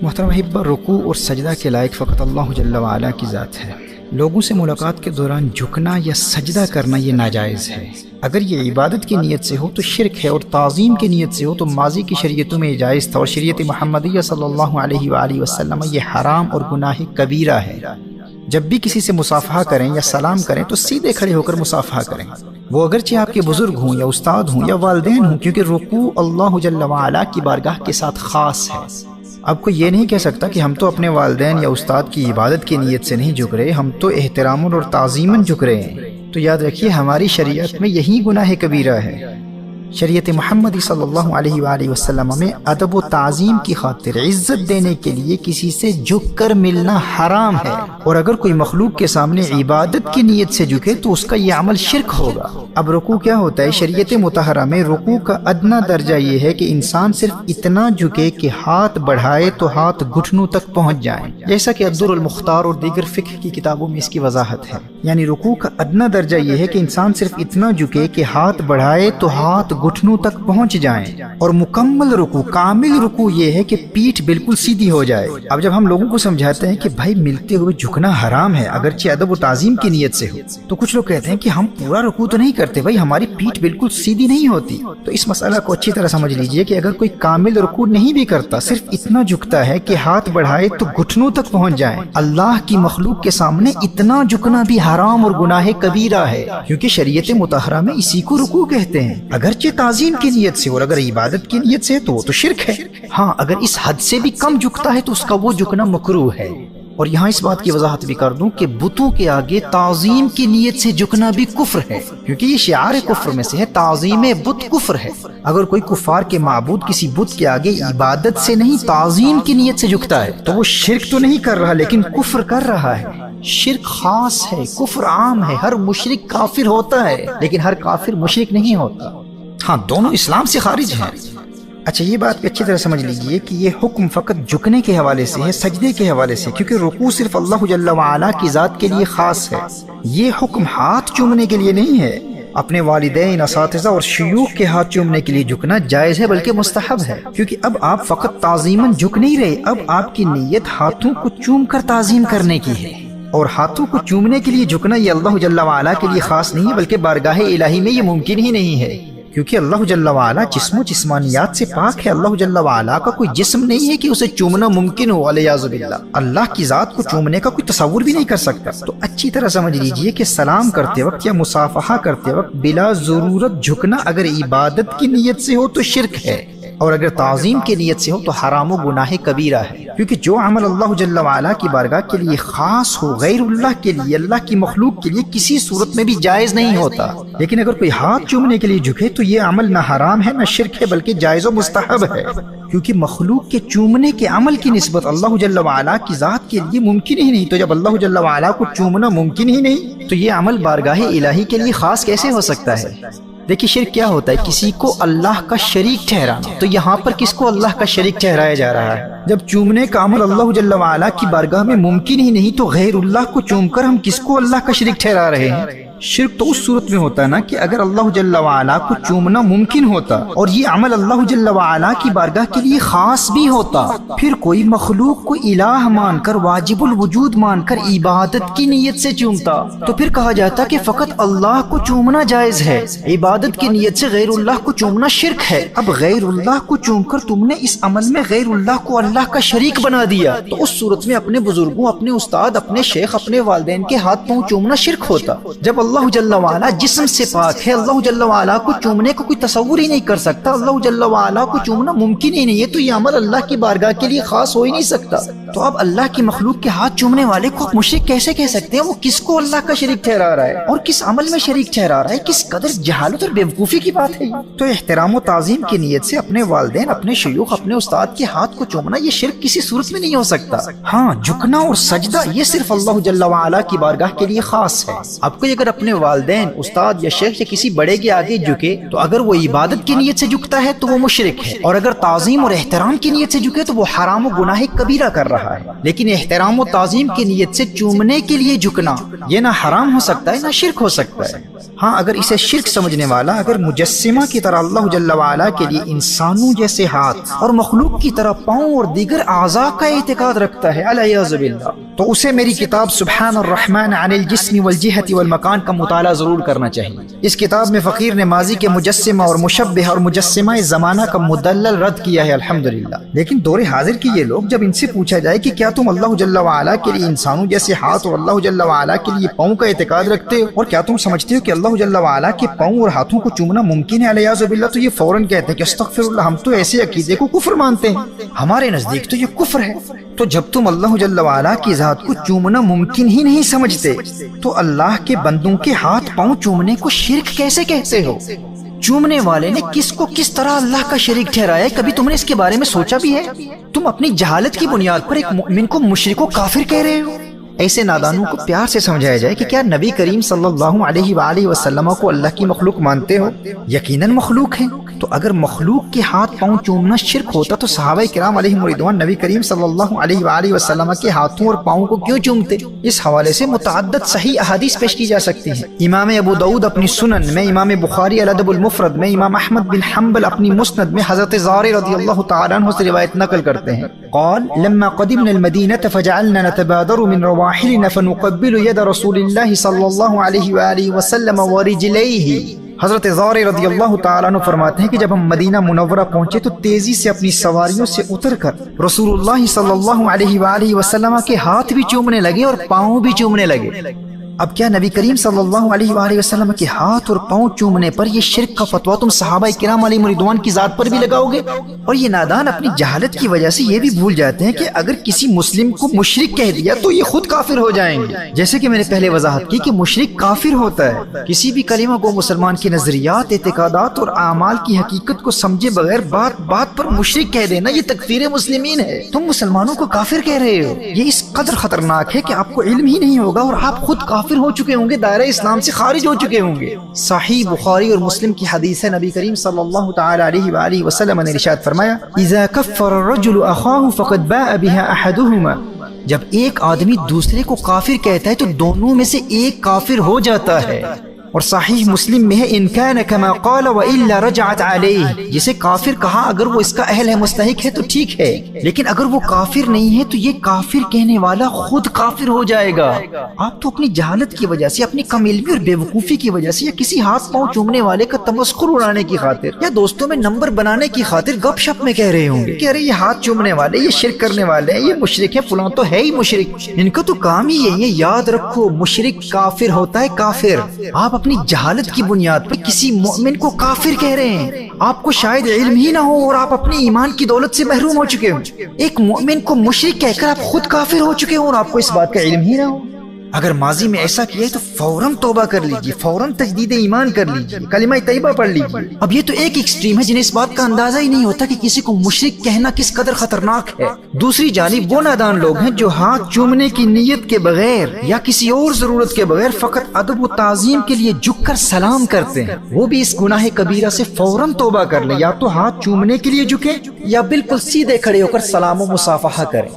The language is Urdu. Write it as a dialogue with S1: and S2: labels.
S1: محترم احبہ، رکوع اور سجدہ کے لائق فقط اللہ جل وعلا کی ذات ہے۔ لوگوں سے ملاقات کے دوران جھکنا یا سجدہ کرنا یہ ناجائز ہے۔ اگر یہ عبادت کی نیت سے ہو تو شرک ہے، اور تعظیم کی نیت سے ہو تو ماضی کی شریعتوں میں جائز تھا، اور شریعت محمدیہ صلی اللہ علیہ وآلہ وسلم یہ حرام اور گناہ کبیرہ ہے۔ جب بھی کسی سے مصافحہ کریں یا سلام کریں تو سیدھے کھڑے ہو کر مصافحہ کریں، وہ اگرچہ آپ کے بزرگ ہوں یا استاد ہوں یا والدین ہوں، کیونکہ رکوع اللہ جل وعلا کی بارگاہ کے ساتھ خاص ہے۔ اب کوئی یہ نہیں کہہ سکتا کہ ہم تو اپنے والدین یا استاد کی عبادت کی نیت سے نہیں جھک رہے، ہم تو احترام اور تعظیماً جھک رہے ہیں۔ تو یاد رکھیے، ہماری شریعت میں یہی گناہ کبیرہ ہے۔ شریعت محمدی صلی اللہ علیہ وآلہ وسلم میں ادب و تعظیم کی خاطر عزت دینے کے لیے کسی سے جھک کر ملنا حرام ہے، اور اگر کوئی مخلوق کے سامنے عبادت کی نیت سے جھکے تو اس کا یہ عمل شرک ہوگا۔ اب رکوع کیا ہوتا ہے؟ شریعت مطہرہ میں رکوع کا ادنا درجہ یہ ہے کہ انسان صرف اتنا جھکے کہ ہاتھ بڑھائے تو ہاتھ گھٹنوں تک پہنچ جائیں، جیسا کہ الدر المختار اور دیگر فقہ کی کتابوں میں اس کی وضاحت ہے۔ یعنی رکوع کا ادنا درجہ یہ ہے کہ انسان صرف اتنا جھکے کہ ہاتھ بڑھائے تو ہاتھ گھٹنوں تک پہنچ جائیں، اور مکمل رکوع، کامل رکوع یہ ہے کہ پیٹھ بالکل سیدھی ہو جائے۔ اب جب ہم لوگوں کو سمجھاتے ہیں کہ بھائی ملتے ہوئے جھکنا حرام ہے اگرچہ ادب و تعظیم کی نیت سے ہو، تو کچھ لوگ کہتے ہیں کہ ہم پورا رکوع تو نہیں کرتے، بھائی ہماری پیٹھ بالکل سیدھی نہیں ہوتی۔ تو اس مسئلہ کو اچھی طرح سمجھ لیجئے کہ اگر کوئی کامل رکوع نہیں بھی کرتا، صرف اتنا جھکتا ہے کہ ہاتھ بڑھائے تو گھٹنوں تک پہنچ جائیں، اللہ کی مخلوق کے سامنے اتنا جھکنا بھی حرام اور گناہ کبیرہ ہے، کیونکہ شریعت مطہرہ میں اسی کو رکوع کہتے ہیں۔ اگرچہ تعظیم کی نیت سے اور اگر عبادت کی نیت سے تو وہ تو شرک ہے۔ ہاں، اگر اس حد سے بھی کم جھکتا ہے تو اس کا وہ جھکنا مکروہ ہے۔ اور یہاں اس بات کی وضاحت بھی کر دوں کہ بتوں کے آگے تعظیم کی نیت سے جھکنا بھی کفر ہے، کیونکہ یہ شعار کفر میں سے ہے، تعظیم بت کفر ہے۔ اگر کوئی کفار کے معبود کسی بت کے آگے عبادت سے نہیں تعظیم کی نیت سے جھکتا ہے تو وہ شرک تو نہیں کر رہا لیکن کفر کر رہا ہے۔ شرک خاص ہے، کفر عام ہے۔ ہر مشرک کافر ہوتا ہے لیکن ہر کافر مشرک نہیں ہوتا۔ ہاں، دونوں اسلام سے خارج ہیں۔ اچھا، یہ بات بھی اچھی طرح سمجھ لیجئے کہ یہ حکم فقط جھکنے کے حوالے سے ہے، سجدے کے حوالے سے، کیونکہ رکوع صرف اللہ جل وعلا کی ذات کے لیے خاص ہے۔ یہ حکم ہاتھ چومنے کے لیے نہیں ہے۔ اپنے والدین، اساتذہ اور شیوخ کے ہاتھ چومنے کے لیے جھکنا جائز ہے بلکہ مستحب ہے، کیونکہ اب آپ فقط تعظیماً جھک نہیں رہے، اب آپ کی نیت ہاتھوں کو چوم کر تعظیم کرنے کی ہے۔ اور ہاتھوں کو چومنے کے لیے جھکنا یہ اللہ جل وعلا کے لیے خاص نہیں ہے بلکہ بارگاہ الہی میں یہ ممکن ہی نہیں ہے، کیونکہ اللہ جل وعلا جسم و جسمانیات سے پاک ہے۔ اللہ جل وعلا کا کوئی جسم نہیں ہے کہ اسے چومنا ممکن ہو، والعیاذ باللہ۔ اللہ کی ذات کو چومنے کا کوئی تصور بھی نہیں کر سکتا۔ تو اچھی طرح سمجھ لیجئے کہ سلام کرتے وقت یا مصافحہ کرتے وقت بلا ضرورت جھکنا اگر عبادت کی نیت سے ہو تو شرک ہے، اور اگر تعظیم کی نیت سے ہو تو حرام و گناہ کبیرہ ہے، کیونکہ جو عمل اللہ جل وعلا کی بارگاہ کے لیے خاص ہو غیر اللہ کے لیے، اللہ کی مخلوق کے لیے کسی صورت میں بھی جائز نہیں ہوتا۔ لیکن اگر کوئی ہاتھ چومنے کے لیے جھکے تو یہ عمل نہ حرام ہے نہ شرک ہے بلکہ جائز و مستحب ہے، کیونکہ مخلوق کے چومنے کے عمل کی نسبت اللہ جل وعلا کی ذات کے لیے ممکن ہی نہیں۔ تو جب اللہ جل وعلا کو چومنا ممکن ہی نہیں تو یہ عمل بارگاہ الہی کے لیے خاص کیسے ہو سکتا ہے؟ دیکھیے، شرک کیا ہوتا ہے؟ کسی کو اللہ کا شریک ٹھہرانا۔ تو یہاں پر کس کو اللہ کا شریک ٹھہرایا جا رہا ہے؟ جب چومنے کا عمل اللہ جل وعلا کی بارگاہ میں ممکن ہی نہیں تو غیر اللہ کو چوم کر ہم کس کو اللہ کا شریک ٹھہرا رہے ہیں؟ شرک تو اس صورت میں ہوتا ہے نا کہ اگر اللہ جل وعلا کو چومنا ممکن ہوتا اور یہ عمل اللہ جل وعلا کی بارگاہ کے لیے خاص بھی ہوتا، پھر کوئی مخلوق کو الہ مان کر، واجب الوجود مان کر عبادت کی نیت سے چومتا تو پھر کہا جاتا کہ فقط اللہ کو چومنا جائز ہے، عبادت کی نیت سے غیر اللہ کو چومنا شرک ہے۔ اب غیر اللہ کو چوم کر تم نے اس عمل میں غیر اللہ کو اللہ کا شریک بنا دیا، تو اس صورت میں اپنے بزرگوں، اپنے استاد، اپنے شیخ، اپنے والدین کے ہاتھ پاؤں چومنا شرک ہوتا۔ جب اللہ جل وعلا جسم سے پاک ہے، اللہ جل وعلا کو چومنے کو کوئی تصور ہی نہیں کر سکتا، اللہ جل وعلا کو چومنا ممکن ہی نہیں ہے، تو یہ عمل اللہ کی بارگاہ کے لیے خاص ہو ہی نہیں سکتا۔ تو اب اللہ کی مخلوق کے ہاتھ چومنے والے کو مشرک کیسے کہہ سکتے ہیں؟ وہ کس کو اللہ کا شریک ٹھہرا رہا ہے اور کس عمل میں شریک ٹھہرا رہا ہے؟ کس قدر جہالت اور بیوقوفی کی بات ہے یہ۔ تو احترام و تعظیم کی نیت سے اپنے والدین، اپنے شیوخ، اپنے استاد کے ہاتھ کو چومنا یہ شرک کسی صورت میں نہیں ہو سکتا۔ ہاں، جھکنا اور سجدہ یہ صرف اللہ جل وعلا کی بارگاہ کے لیے خاص ہے۔ اب کوئی اگر اپنے والدین، استاد یا شیخ یا کسی بڑے کے آگے جھکے تو اگر وہ عبادت کی نیت سے جھکتا ہے تو وہ مشرک ہے، اور اگر تعظیم اور احترام کی نیت سے جھکے تو وہ حرام و گناہ کبیرہ کر رہا ہے۔ لیکن احترام و تعظیم کی نیت سے چومنے کے لیے جھکنا یہ نہ حرام ہو سکتا ہے نہ شرک ہو سکتا ہے۔ ہاں اگر اسے شرک سمجھنے والا اگر مجسمہ کی طرح اللہ جل وعلا کے لیے انسانوں جیسے ہاتھ اور مخلوق کی طرح پاؤں اور دیگر اعضاء کا اعتقاد رکھتا ہے العیاذ باللہ، تو اسے میری کتاب سبحان الرحمن عن الجسم والجہت والمکان کا مطالعہ ضرور کرنا چاہیے۔ اس کتاب میں فقیر نے ماضی کے مجسمہ اور مشبہ اور مجسمہ زمانہ کا مدلل رد کیا ہے الحمدللہ۔ لیکن دور حاضر کی یہ لوگ جب ان سے پوچھا جائے کہ کیا تم اللہ جل وعلا کے لیے انسانوں جیسے ہاتھ اور اللہ جل وعلا کے لیے پاؤں کا اعتقاد رکھتے ہو، اور کیا تم سمجھتے ہو کہ اللہ جل وعلا کے پاؤں اور ہاتھوں کو چومنا ممکن ہے العیاذ باللہ، تو یہ فوراً کہتے ہیں کہ استغفر اللہ، ہم تو ایسے عقیدے کو کفر مانتے ہیں، ہمارے نزدیک تو یہ کفر ہے۔ تو جب تم اللہ جل وعلا کی ذات کو چومنا ممکن ہی نہیں سمجھتے تو اللہ کے بندوں کے ہاتھ پاؤں چومنے کو شرک کیسے کہتے ہو؟ چومنے والے نے کس کو کس طرح اللہ کا شریک ٹھہرایا ہے، کبھی تم نے اس کے بارے میں سوچا بھی ہے؟ تم اپنی جہالت کی بنیاد پر ایک مؤمن کو مشرک و کافر کہہ رہے ہو۔ ایسے نادانوں کو پیار سے سمجھایا جائے کہ کیا نبی کریم صلی اللہ علیہ وآلہ وسلم کو اللہ کی مخلوق مانتے ہو؟ یقیناً مخلوق ہیں، تو اگر مخلوق کے ہاتھ پاؤں چومنا شرک ہوتا تو صحابہ کرام علیہم رضوان نبی کریم صلی اللہ علیہ وآلہ وسلم کے ہاتھوں اور پاؤں کو کیوں چومتے؟ اس حوالے سے متعدد صحیح احادیث پیش کی جا سکتی ہیں۔ امام ابو داؤد اپنی سنن میں، امام بخاری الادب المفرد میں، امام احمد بن حنبل اپنی مسند میں حضرت زار رضی اللہ تعالیٰ عنہ سے روایت نقل کرتے ہیں، قال لما قدمنا المدینة فجعلنا نتبادر من رواحلنا فنقبل يد رسول الله صلی اللہ علیہ وآلہ وسلم ورجلیہ۔ حضرت زار رضی اللہ تعالیٰ عنہ فرماتے ہیں کہ جب ہم مدینہ منورہ پہنچے تو تیزی سے اپنی سواریوں سے اتر کر رسول اللہ صلی اللہ علیہ وآلہ وسلم کے ہاتھ بھی چومنے لگے اور پاؤں بھی چومنے لگے۔ اب کیا نبی کریم صلی اللہ علیہ وآلہ وسلم کے ہاتھ اور پاؤں چومنے پر یہ شرک کا فتویٰ تم صحابہ کرام علیہم رضوان کی ذات پر بھی لگاؤ گے؟ اور یہ نادان اپنی جہالت کی وجہ سے یہ بھی بھول جاتے ہیں کہ اگر کسی مسلم کو مشرک کہہ دیا تو یہ خود کافر ہو جائیں گے، جیسے کہ میں نے پہلے وضاحت کی کہ مشرک کافر ہوتا ہے۔ کسی بھی کلمہ کو مسلمان کے نظریات، اعتقادات اور اعمال کی حقیقت کو سمجھے بغیر بات بات پر مشرک کہہ دینا یہ تکفیر مسلمین ہے۔ تم مسلمانوں کو کافر کہہ رہے ہو، یہ اس قدر خطرناک ہے کہ آپ کو علم ہی نہیں ہوگا اور آپ خود کافر ہو چکے ہوں گے، دائرہ اسلام سے خارج ہو چکے ہوں گے۔ صحیح بخاری اور مسلم کی حدیث ہے، نبی کریم صلی اللہ تعالی علیہ وآلہ وسلم نے ارشاد فرمایا، اذا کفر الرجل اخاه فقد باء بها احدهما، جب ایک آدمی دوسرے کو کافر کہتا ہے تو دونوں میں سے ایک کافر ہو جاتا ہے۔ اور صحیح مسلم میں ہے، ان کان کما قال والا رجعت علیہ، جسے کافر کہا اگر وہ اس کا اہل ہے، مستحق ہے تو ٹھیک ہے، لیکن اگر وہ کافر نہیں ہے تو یہ کافر کہنے والا خود کافر ہو جائے گا۔ آپ تو اپنی جہالت کی وجہ سے، اپنی کم علمی اور بے وقوفی کی وجہ سے، یا کسی ہاتھ پاؤں چومنے والے کا تمسخر اڑانے کی خاطر یا دوستوں میں نمبر بنانے کی خاطر گپ شپ میں کہہ رہے ہوں گے کہ ارے یہ ہاتھ چومنے والے، یہ شرک کرنے والے ہیں، یہ مشرک ہے، فلاں تو ہے ہی مشرک، ان کا تو کام ہی یہی ہے۔ یاد رکھو، مشرک کافر ہوتا ہے، کافر۔ آپ اپنی جہالت کی بنیاد پر کسی مومن کو کافر کہہ رہے ہیں، آپ کو شاید علم ہی نہ ہو اور آپ اپنے ایمان کی دولت سے محروم ہو چکے ہوں۔ ایک مومن کو مشرک کہہ کر آپ خود کافر ہو چکے ہوں اور آپ کو اس بات کا علم ہی نہ ہو۔ اگر ماضی میں ایسا کیا ہے تو فوراً توبہ کر لیجیے، فوراً تجدید ایمان کر لیجیے، کلمہ طیبہ پڑھ لیجیے۔ اب یہ تو ایک ایکسٹریم ہے جنہیں اس بات کا اندازہ ہی نہیں ہوتا کہ کسی کو مشرک کہنا کس قدر خطرناک ہے۔ دوسری جانب وہ نادان لوگ ہیں جو ہاتھ چومنے کی نیت کے بغیر یا کسی اور ضرورت کے بغیر فقط ادب و تعظیم کے لیے جھک کر سلام کرتے ہیں، وہ بھی اس گناہ کبیرہ سے فوراً توبہ کر لیں، یا تو ہاتھ چومنے کے لیے جھکیں یا بالکل سیدھے کھڑے ہو کر سلام و مصافحہ کریں۔